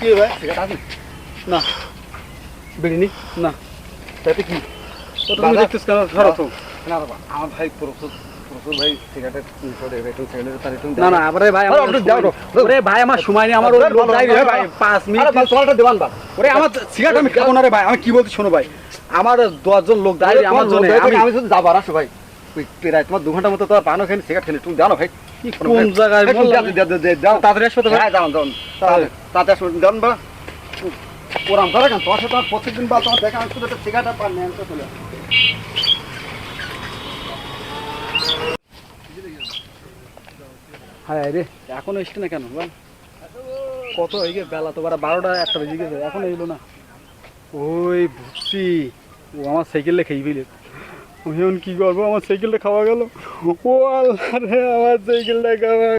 কি ভাই সিগারেট আছে না বিড়ি নি না তাতে কি তুমি দেখতেছ কেন ধরো তো না বাবা আমার ভাই প্রচুর প্রচুর ভাই সিগারেটের একটু সিগারেটের তার একটু না না আরে ভাই আমার ওরে ভাই আমার সময় নেই আমার ওই লোক যাই রে ভাই 5 মিনিট তোমারটা দেবান বা ওরে আমার সিগারেট আমি খাবো না রে ভাই আমি কি বলছি শোনো ভাই আমার 10 জন লোক যাই রে আমার জন্য আমি শুধু যাবো আর আসো ভাই প্রায় তোমার 2 ঘন্টা মতো তো পানো খেয়ে সিগারেট খেলে তুমি জানো ভাই কি কোন জায়গায় যাও তাড়াতাড়ি আসো তো ভাই হ্যাঁ যাও যাও তাতে আসো যান বা ওরাম করে কেন তোমার সাথে প্রত্যেকদিন বা তোমার দেখা আমি শুধু একটা সিগারেট পান নিয়ে চলে হ্যাঁ রে এখনো এসছে না কেন বল কত হয়ে গেছে বেলা তো 12টা 1টা বেজে গেছে এখনো এলো না ওই বুঝছি ও আমার সাইকেলে খেয়ে ফেলে আমি এখন কি করবো আমার সাইকেলটা খাওয়া গেল ও আল্লাহ রে আমার সাইকেলটা খাওয়া